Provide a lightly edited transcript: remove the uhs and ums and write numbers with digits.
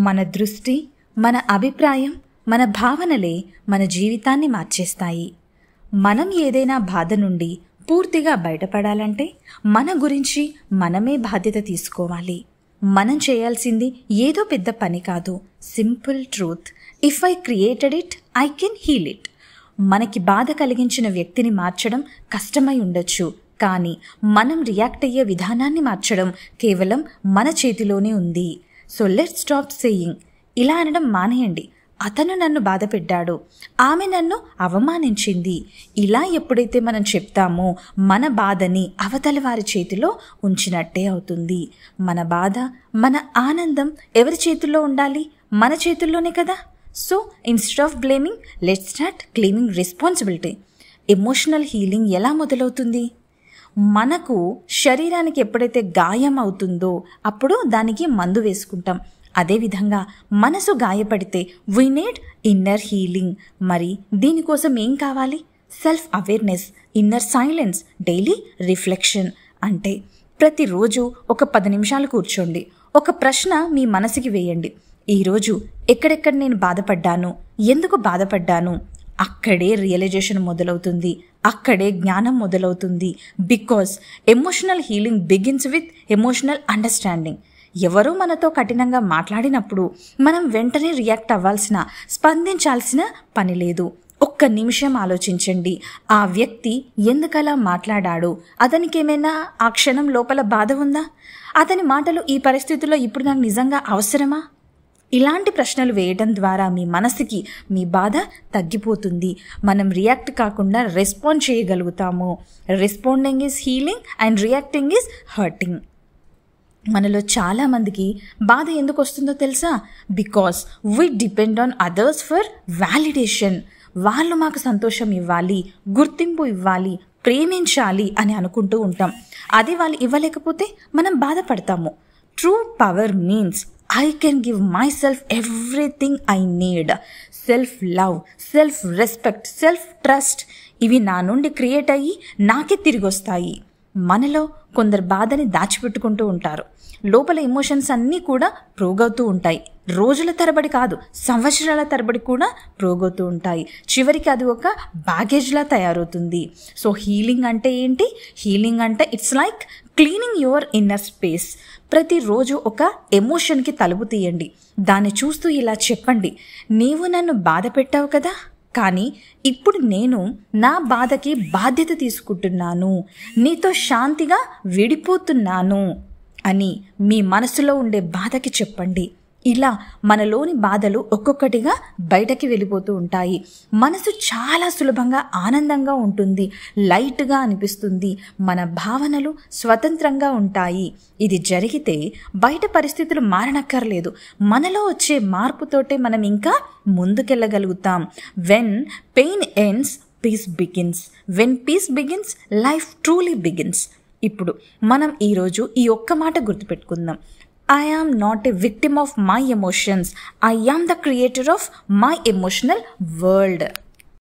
మన దృష్టి, మన అభిప్రాయం, మన భావనలే మన జీవితాన్ని మార్చేస్తాయి. మనం ఏదైనా బాధ నుండి పూర్తిగా బయటపడాలంటే మన గురించి మనమే బాధ్యత తీసుకోవాలి. మనం చేయాల్సింది ఏదో పెద్ద పని కాదు. Simple truth, if I created it I can heal it. మనకి బాధ కలిగించిన వ్యక్తిని మార్చడం కష్టమై ఉండొచ్చు, కానీ మనం రియాక్ట్ అయ్యే విధానాన్ని మార్చడం కేవలం మన చేతిలోనే ఉంది. సో లెట్స్ స్టాప్ సేయింగ్, ఇలా అనడం మానేయండి, అతను నన్ను బాధ పెట్టాడు, ఆమె నన్ను అవమానించింది. ఇలా ఎప్పుడైతే మనం చెప్తామో మన బాధని అవతలి వారి చేతిలో ఉంచినట్టే అవుతుంది. మన బాధ, మన ఆనందం ఎవరి చేతుల్లో ఉండాలి? మన చేతుల్లోనే కదా. So instead of blaming, let's start claiming responsibility. Emotional healing ఎలా మొదలవుతుంది? మనకు శరీరానికి ఎప్పుడైతే గాయం అవుతుందో అప్పుడు దానికి మందు వేసుకుంటాం. అదేవిధంగా మనసు గాయపడితే వీ నీడ్ ఇన్నర్ హీలింగ్. మరి దీనికోసం ఏం కావాలి? Self awareness, inner silence, daily reflection. అంటే ప్రతిరోజు ఒక 10 నిమిషాలు కూర్చోండి, ఒక ప్రశ్న మీ మనసుకి వేయండి. ఈరోజు ఎక్కడెక్కడ నేను బాధపడ్డాను, ఎందుకు బాధపడ్డాను? అక్కడే రియలైజేషన్ మొదలవుతుంది, అక్కడే జ్ఞానం మొదలవుతుంది. Because emotional healing begins with emotional understanding. ఎవరో మనతో కఠినంగా మాట్లాడినప్పుడు మనం వెంటనే రియాక్ట్ అవ్వాల్సిన, స్పందించాల్సిన పని లేదు. ఒక్క నిమిషం ఆలోచించండి, ఆ వ్యక్తి ఎందుకలా మాట్లాడాడు? అతనికి ఏమైనా ఆ క్షణం లోపల బాధ ఉందా? అతని మాటలు ఈ పరిస్థితుల్లో ఇప్పుడు నాకు నిజంగా అవసరమా? ఇలాంటి ప్రశ్నలు వేయడం ద్వారా మీ మనసుకి మీ బాధ తగ్గిపోతుంది. మనం రియాక్ట్ కాకుండా రెస్పాండ్ చేయగలుగుతాము. Responding is healing and reacting is hurting. మనలో చాలామందికి బాధ ఎందుకు వస్తుందో తెలుసా? Because we depend on others for validation. వాళ్ళు మాకు సంతోషం ఇవ్వాలి, గుర్తింపు ఇవ్వాలి, ప్రేమించాలి అని అనుకుంటూ ఉంటాం. అది వాళ్ళు ఇవ్వలేకపోతే మనం బాధపడతాము. True power means I can give myself everything I need. Self-love, self-respect, self-trust. ఇవి నా నుండి క్రియేట్ అయ్యి నాకే తిరిగి వస్తాయి. మనలో కొందరు బాధని దాచిపెట్టుకుంటూ ఉంటారు. లోపల ఎమోషన్స్ అన్నీ కూడా ప్రోగవుతూ ఉంటాయి. రోజుల తరబడి కాదు, సంవత్సరాల తరబడి కూడా ప్రోగవుతూ ఉంటాయి. చివరికి అది ఒక బ్యాగేజ్లా తయారవుతుంది. సో హీలింగ్ అంటే ఏంటి? హీలింగ్ అంటే it's like cleaning your inner space. ప్రతిరోజు ఒక ఎమోషన్కి తలుపు తీయండి, దాన్ని చూస్తూ ఇలా చెప్పండి, నీవు నన్ను బాధ పెట్టావు కదా, కానీ ఇప్పుడు నేను నా బాధకి బాధ్యత తీసుకుంటున్నాను, నీతో శాంతిగా విడిపోతున్నాను అని మీ మనసులో ఉండే బాధకి చెప్పండి. ఇలా మనలోని బాధలు ఒక్కొక్కటిగా బయటకి వెళ్ళిపోతూ ఉంటాయి. మనసు చాలా సులభంగా ఆనందంగా ఉంటుంది, లైట్గా అనిపిస్తుంది. మన భావనలు స్వతంత్రంగా ఉంటాయి. ఇది జరిగితే బయట పరిస్థితులు మారనక్కర్లేదు, మనలో వచ్చే మార్పుతోటే మనం ఇంకా ముందుకెళ్ళగలుగుతాం. When pain ends, peace begins. When peace begins, life truly begins. ఇప్పుడు మనం ఈరోజు ఈ ఒక్క మాట గుర్తుపెట్టుకుందాం. I am not a victim of my emotions. I am the creator of my emotional world.